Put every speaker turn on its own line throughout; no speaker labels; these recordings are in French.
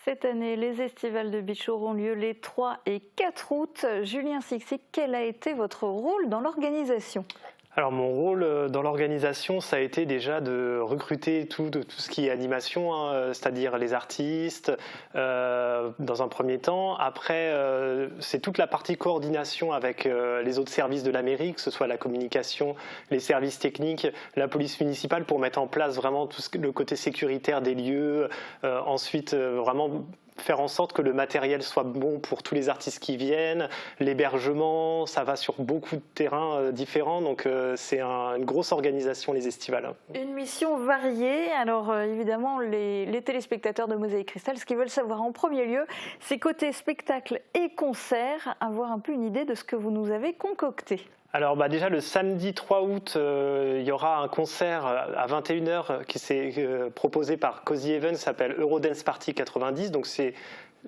Cette année, les estivales de beach auront lieu les 3 et 4 août. Julien Sixic, quel a été votre rôle dans l'organisation ?
Alors mon rôle dans l'organisation, ça a été déjà de recruter tout ce qui est animation, c'est-à-dire les artistes dans un premier temps. Après, c'est toute la partie coordination avec les autres services de la mairie, que ce soit la communication, les services techniques, la police municipale, pour mettre en place vraiment tout le côté sécuritaire des lieux. Ensuite, vraiment faire en sorte que le matériel soit bon pour tous les artistes qui viennent, l'hébergement, ça va sur beaucoup de terrains différents, donc c'est une grosse organisation, les estivales.
Une mission variée. Alors évidemment, les téléspectateurs de Mosaïque Cristal, ce qu'ils veulent savoir en premier lieu, c'est côté spectacle et concert, avoir un peu une idée de ce que vous nous avez concocté.
Alors déjà le samedi 3 août, il y aura un concert à 21h qui s'est proposé par Cozy Events, s'appelle Eurodance Party 90, donc c'est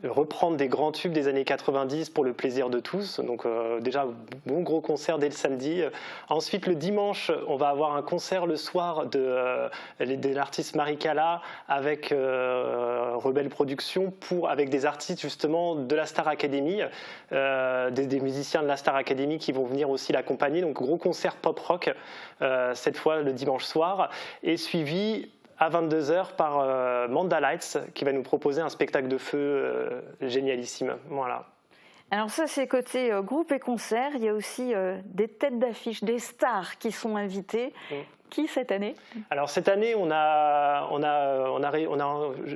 reprendre des grands tubes des années 90 pour le plaisir de tous. Donc déjà, bon gros concert dès le samedi. Ensuite, le dimanche, on va avoir un concert le soir de l'artiste Maricala avec Rebelle Productions avec des artistes justement de la Star Academy, des musiciens de la Star Academy qui vont venir aussi l'accompagner. Donc gros concert pop-rock, cette fois le dimanche soir, et suivi à 22h par Manda Lights qui va nous proposer un spectacle de feu génialissime. Voilà.
Alors ça, c'est côté groupe et concert. Il y a aussi des têtes d'affiche, des stars qui sont invitées. Qui cette année ?
Alors cette année,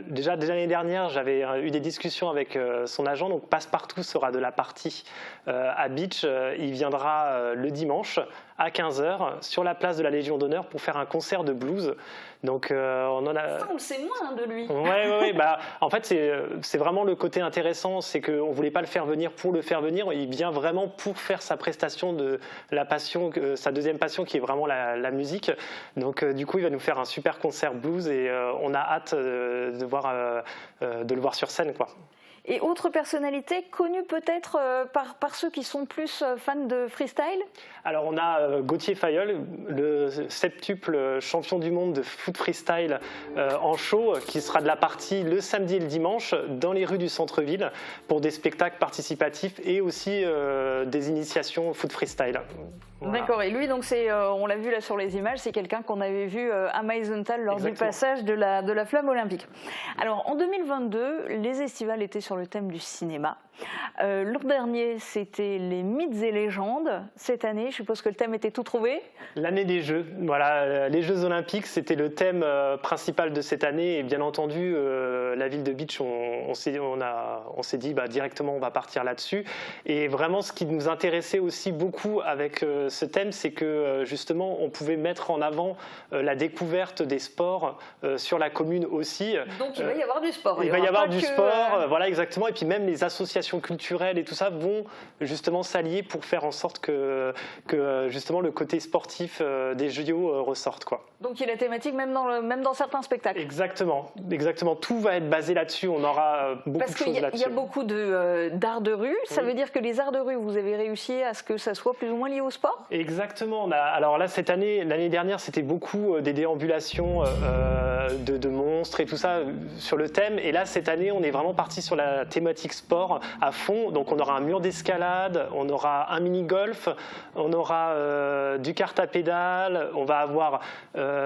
déjà l'année dernière, j'avais eu des discussions avec son agent. Donc Passepartout sera de la partie à Beach. Il viendra le dimanche à 15h sur la place de la Légion d'honneur pour faire un concert de blues. Donc on en a.
Ça, on le sait moins de lui.
Oui. Bah, en fait, c'est vraiment le côté intéressant, c'est qu'on ne voulait pas le faire venir pour le faire venir. Il vient vraiment pour faire sa prestation de la passion, sa deuxième passion qui est vraiment la musique. Donc du coup, il va nous faire un super concert blues et on a hâte de le voir sur scène, quoi.
Et autre personnalité connue peut-être par ceux qui sont plus fans de freestyle ?
Alors on a Gauthier Fayol, le septuple champion du monde de foot freestyle en show, qui sera de la partie le samedi et le dimanche dans les rues du centre-ville pour des spectacles participatifs et aussi des initiations foot freestyle. Voilà.
D'accord, et lui, donc on l'a vu là sur les images, c'est quelqu'un qu'on avait vu à Meisenthal lors du passage de la flamme olympique. Alors en 2022, les estivales étaient sur le thème du cinéma. L'an dernier, c'était les mythes et légendes. Cette année, je suppose que le thème était tout trouvé.
L'année des Jeux, voilà, les Jeux Olympiques, c'était le thème principal de cette année. Et bien entendu, la ville de Beach, on s'est dit directement, on va partir là-dessus. Et vraiment, ce qui nous intéressait aussi beaucoup avec ce thème, c'est que justement, on pouvait mettre en avant la découverte des sports sur la commune aussi.
Donc il va y avoir du sport.
Il va y avoir du sport, voilà, exactement. Et puis même les associations culturelles et tout ça vont justement s'allier pour faire en sorte que justement le côté sportif des JO ressorte, quoi.
Donc il y a la thématique même dans certains spectacles.
Exactement. Tout va être basé là-dessus. On aura beaucoup de choses là-dessus.
Parce qu'il y a beaucoup d'arts de rue. Ça veut dire que les arts de rue, vous avez réussi à ce que ça soit plus ou moins lié au sport ?
Exactement. Alors là, l'année dernière, c'était beaucoup des déambulations de monstres et tout ça sur le thème. Et là, cette année, on est vraiment parti sur la thématique sport à fond. Donc on aura un mur d'escalade, on aura un mini-golf, on aura du kart à pédales, on va avoir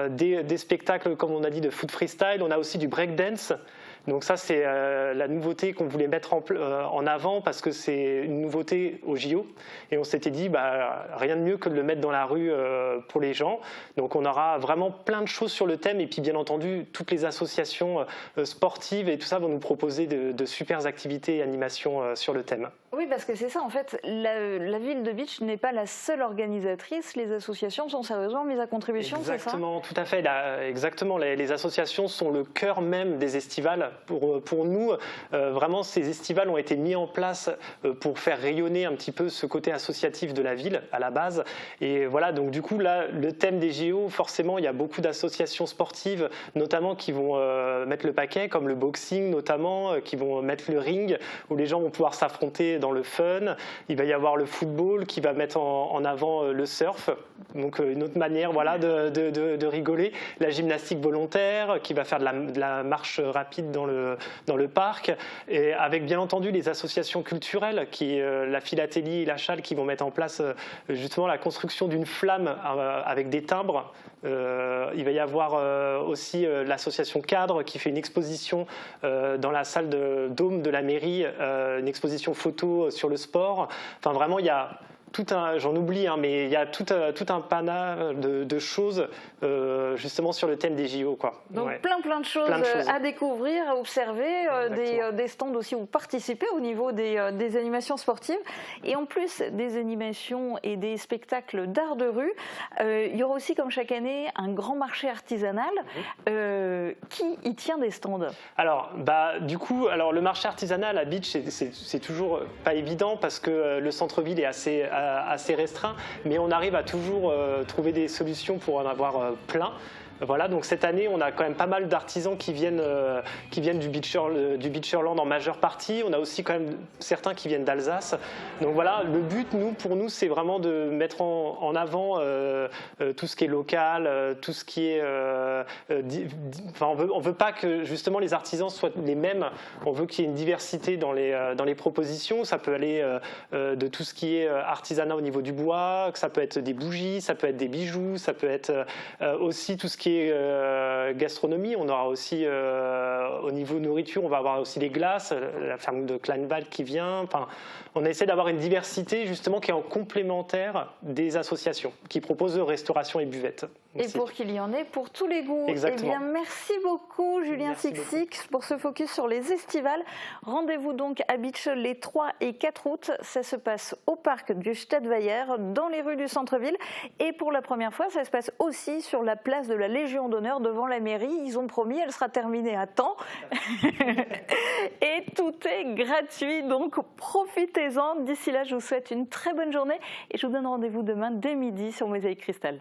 des spectacles, comme on a dit, de foot freestyle, on a aussi du breakdance. Donc ça, c'est la nouveauté qu'on voulait mettre en avant parce que c'est une nouveauté au JO. Et on s'était dit, rien de mieux que de le mettre dans la rue pour les gens. Donc on aura vraiment plein de choses sur le thème. Et puis bien entendu, toutes les associations sportives et tout ça vont nous proposer de super activités et animations sur le thème.
Oui, parce que c'est ça, en fait, la ville de Beach n'est pas la seule organisatrice. Les associations sont sérieusement mises à contribution, c'est ça ?
Exactement, tout à fait. Exactement, les associations sont le cœur même des estivales. Pour nous, vraiment, ces estivales ont été mis en place pour faire rayonner un petit peu ce côté associatif de la ville à la base. Et voilà, donc du coup, là, le thème des JO, forcément, il y a beaucoup d'associations sportives, notamment qui vont mettre le paquet, comme le boxing notamment, qui vont mettre le ring, où les gens vont pouvoir s'affronter dans le fun. Il va y avoir le football qui va mettre en avant le surf, donc une autre manière, voilà, de rigoler. La gymnastique volontaire qui va faire de la marche rapide dans le parc, et avec bien entendu les associations culturelles, la philatélie et la châle, qui vont mettre en place justement la construction d'une flamme avec des timbres. Il va y avoir aussi l'association Cadre qui fait une exposition dans la salle de Dôme de la mairie, une exposition photo sur le sport. Enfin, vraiment, il y a j'en oublie, hein, mais il y a tout un panel de choses justement sur le thème des JO, quoi.
Donc plein de choses à découvrir, à observer, des stands aussi où participer au niveau des animations sportives, et en plus des animations et des spectacles d'art de rue, il y aura aussi, comme chaque année, un grand marché artisanal. Qui y tient des stands? Alors,
du coup, le marché artisanal à Beach, c'est toujours pas évident parce que le centre-ville est assez restreint, mais on arrive à toujours trouver des solutions pour en avoir plein. Voilà, donc cette année, on a quand même pas mal d'artisans qui viennent du Beacherland en majeure partie. On a aussi quand même certains qui viennent d'Alsace. Donc voilà, le but, pour nous, c'est vraiment de mettre en avant tout ce qui est local, tout ce qui est... on veut pas que justement les artisans soient les mêmes. On veut qu'il y ait une diversité dans les propositions. Ça peut aller de tout ce qui est artisanat au niveau du bois, que ça peut être des bougies, ça peut être des bijoux, ça peut être aussi tout ce qui est gastronomie. On aura aussi au niveau nourriture, on va avoir aussi les glaces, la ferme de Kleinwald qui vient. Enfin, on essaie d'avoir une diversité justement qui est en complémentaire des associations qui proposent restauration et buvette.
Et pour qu'il y en ait pour tous les goûts.
Exactement.
Eh bien, merci beaucoup Julien Sixix pour ce focus sur les estivales. Rendez-vous donc à Beach les 3 et 4 août. Ça se passe au parc du Stadtweiher, dans les rues du centre-ville. Et pour la première fois, ça se passe aussi sur la place de la Légion d'honneur devant la mairie. Ils ont promis, elle sera terminée à temps. Et tout est gratuit, donc profitez-en. D'ici là, je vous souhaite une très bonne journée et je vous donne rendez-vous demain dès midi sur Mosaïque Cristal.